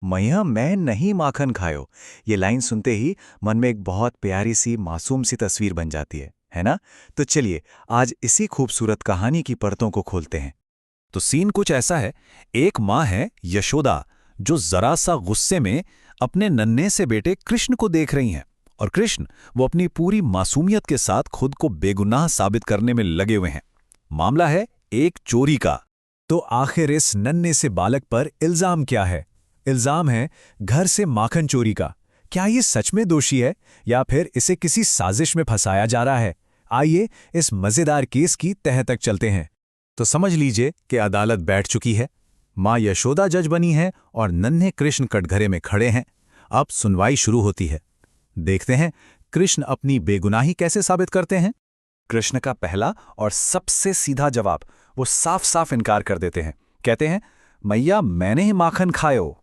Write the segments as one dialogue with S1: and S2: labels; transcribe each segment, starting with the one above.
S1: मैया मैं नहीं माखन खायो। ये लाइन सुनते ही मन में एक बहुत प्यारी सी मासूम सी तस्वीर बन जाती है ना? तो चलिए आज इसी खूबसूरत कहानी की परतों को खोलते हैं।
S2: तो सीन कुछ ऐसा है। एक माँ है यशोदा, जो जरा सा गुस्से में अपने नन्हे से बेटे कृष्ण को देख रही हैं। और कृष्ण वो अपनी पूरी मासूमियत के साथ खुद को बेगुनाह साबित करने में लगे हुए हैं। मामला है एक चोरी का। तो आखिर इस नन्हे से बालक पर इल्जाम क्या है? इल्जाम है घर से माखन चोरी का। क्या ये सच में दोषी है या फिर इसे किसी साजिश में फंसाया जा रहा है? आइए इस मजेदार केस की तह तक चलते हैं। तो समझ लीजिए कि अदालत बैठ चुकी है। माँ यशोदा जज बनी है और नन्हे कृष्ण कटघरे में खड़े हैं। अब सुनवाई शुरू होती है। देखते हैं कृष्ण अपनी बेगुनाही कैसे साबित करते हैं। कृष्ण का पहला और सबसे सीधा जवाब, वो साफ साफ इनकार कर देते हैं। कहते हैं, मैया मैंने ही माखन खायो।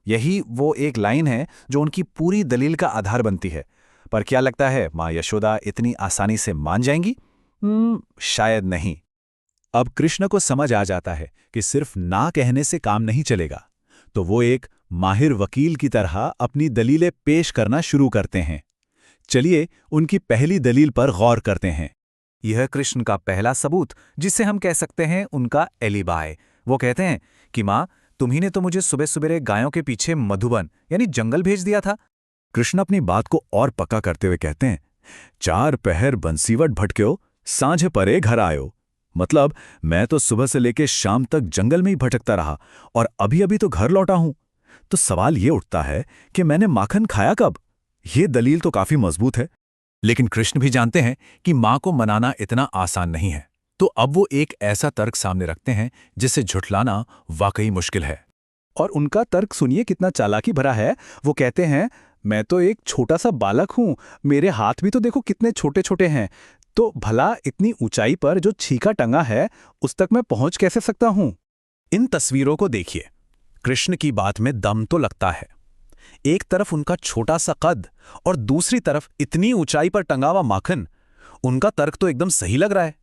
S2: यही वो एक लाइन है जो उनकी पूरी दलील का आधार बनती है। पर क्या लगता है माँ यशोदा इतनी आसानी से मान जाएंगी? शायद नहीं। अब कृष्ण को समझ आ जाता है कि सिर्फ ना कहने से काम नहीं चलेगा। तो वो एक माहिर वकील की तरह अपनी दलीलें पेश करना शुरू करते हैं। चलिए उनकी पहली दलील पर गौर करते हैं। यह कृष्ण का पहला सबूत, जिसे हम कह सकते हैं उनका एलिबाय। वो कहते हैं कि माँ तुम्ही ने तो मुझे सुबह सुबह गायों के पीछे मधुबन यानी जंगल भेज दिया था। कृष्ण अपनी बात को और पक्का करते हुए कहते हैं, 4 पहर बंसीवट भटक्यो, सांझ परे घर आयो। मतलब मैं तो सुबह से लेकर शाम तक जंगल में ही भटकता रहा और अभी अभी तो घर लौटा हूं। तो सवाल ये उठता है कि मैंने माखन खाया कब? ये दलील तो काफी मजबूत है। लेकिन कृष्ण भी जानते हैं कि मां को मनाना इतना आसान नहीं है। तो अब वो एक ऐसा तर्क सामने रखते हैं जिसे झुठलाना वाकई मुश्किल है। और उनका तर्क सुनिए कितना चालाकी भरा है। वो कहते हैं, मैं तो एक छोटा सा बालक हूं, मेरे हाथ भी तो देखो कितने छोटे छोटे हैं। तो भला इतनी ऊंचाई पर जो छीका टंगा है उस तक मैं पहुंच कैसे सकता हूं? इन तस्वीरों को देखिए। कृष्ण की बात में दम तो लगता है। एक तरफ उनका छोटा सा कद और दूसरी तरफ इतनी ऊंचाई पर टंगा हुआ माखन। उनका तर्क तो एकदम सही लग रहा है।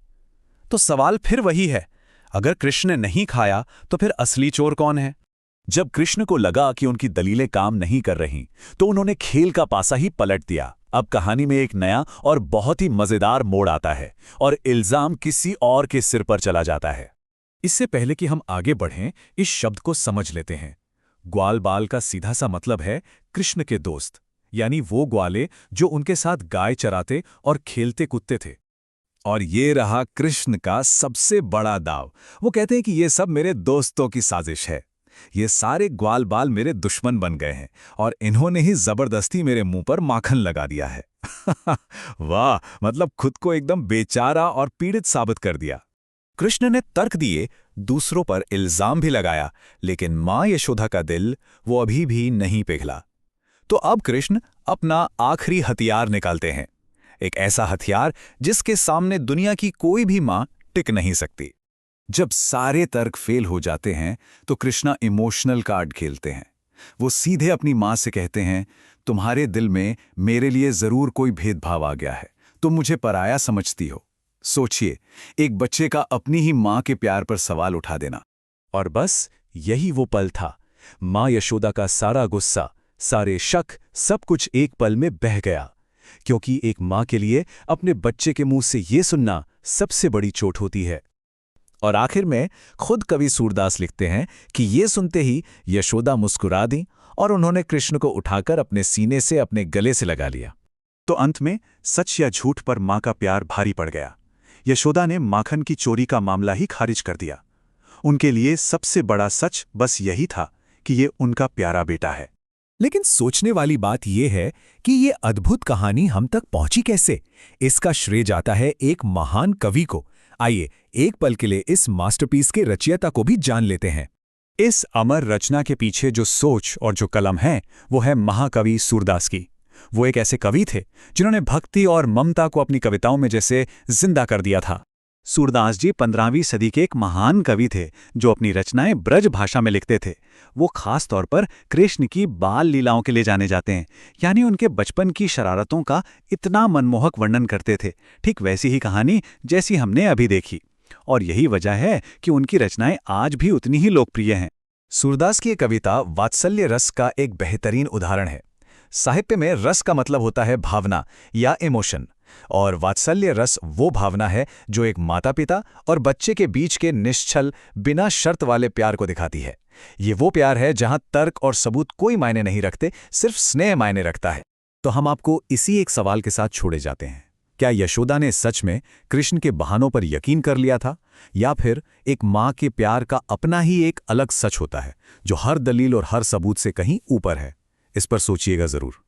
S2: तो सवाल फिर वही है, अगर कृष्ण ने नहीं खाया तो फिर असली चोर कौन है? जब कृष्ण को लगा कि उनकी दलीलें काम नहीं कर रहीं, तो उन्होंने खेल का पासा ही पलट दिया। अब कहानी में एक नया और बहुत ही मजेदार मोड़ आता है और इल्जाम किसी और के सिर पर चला जाता है। इससे पहले कि हम आगे बढ़ें, इस शब्द को समझ लेते हैं। ग्वाल बाल का सीधा सा मतलब है कृष्ण के दोस्त, यानी वो ग्वाले जो उनके साथ गाय चराते और खेलते कूदते थे। और ये रहा कृष्ण का सबसे बड़ा दाव। वो कहते हैं कि ये सब मेरे दोस्तों की साजिश है। ये सारे ग्वाल बाल मेरे दुश्मन बन गए हैं और इन्होंने ही जबरदस्ती मेरे मुंह पर माखन लगा दिया है। वाह, मतलब खुद को एकदम बेचारा और पीड़ित साबित कर दिया। कृष्ण ने तर्क दिए, दूसरों पर इल्जाम भी लगाया, लेकिन मां यशोदा का दिल वो अभी भी नहीं पिघला। तो अब कृष्ण अपना आखिरी हथियार निकालते हैं। एक ऐसा हथियार जिसके सामने दुनिया की कोई भी मां टिक नहीं सकती। जब सारे तर्क फेल हो जाते हैं तो कृष्णा इमोशनल कार्ड खेलते हैं। वो सीधे अपनी मां से कहते हैं, तुम्हारे दिल में मेरे लिए जरूर कोई भेदभाव आ गया है, तुम मुझे पराया समझती हो। सोचिए, एक बच्चे का अपनी ही मां के प्यार पर सवाल उठा देना। और बस यही वो पल था। मां यशोदा का सारा गुस्सा, सारे शक, सब कुछ एक पल में बह गया। क्योंकि एक मां के लिए अपने बच्चे के मुंह से ये सुनना सबसे बड़ी चोट होती है। और आखिर में खुद कवि सूरदास लिखते हैं कि ये सुनते ही यशोदा मुस्कुरा दी और उन्होंने कृष्ण को उठाकर अपने सीने से अपने गले से लगा लिया। तो अंत में सच या झूठ पर मां का प्यार भारी पड़ गया। यशोदा ने माखन की चोरी का मामला ही खारिज कर दिया। उनके लिए सबसे बड़ा सच बस यही था कि ये उनका प्यारा बेटा है। लेकिन सोचने वाली बात यह है कि ये अद्भुत कहानी हम तक पहुंची कैसे? इसका श्रेय जाता है एक महान कवि को। आइए एक पल के लिए इस मास्टरपीस के रचयिता को भी जान लेते हैं। इस अमर रचना के पीछे जो सोच और जो कलम है वो है महाकवि सूरदास की। वो एक ऐसे कवि थे जिन्होंने भक्ति और ममता को अपनी कविताओं में जैसे जिंदा कर दिया था। सूरदास जी 15वीं सदी के एक महान कवि थे जो अपनी रचनाएं ब्रज भाषा में लिखते थे। वो खास तौर पर कृष्ण की बाल लीलाओं के लिए जाने जाते हैं, यानी उनके बचपन की शरारतों का इतना मनमोहक वर्णन करते थे, ठीक वैसी ही कहानी जैसी हमने अभी देखी। और यही वजह है कि उनकी रचनाएं आज भी उतनी ही लोकप्रिय हैं। सूरदास की ये कविता वात्सल्य रस का एक बेहतरीन उदाहरण है। साहित्य में रस का मतलब होता है भावना या इमोशन, और वात्सल्य रस वो भावना है जो एक माता-पिता और बच्चे के बीच के निश्चल, बिना शर्त वाले प्यार को दिखाती है। ये वो प्यार है जहां तर्क और सबूत कोई मायने नहीं रखते, सिर्फ स्नेह मायने रखता है। तो हम आपको इसी एक सवाल के साथ छोड़े जाते हैं। क्या यशोदा ने सच में कृष्ण के बहानों पर यकीन कर लिया था, या फिर एक माँ के प्यार का अपना ही एक अलग सच होता है जो हर दलील और हर सबूत से कहीं ऊपर है? इस पर सोचिएगा जरूर।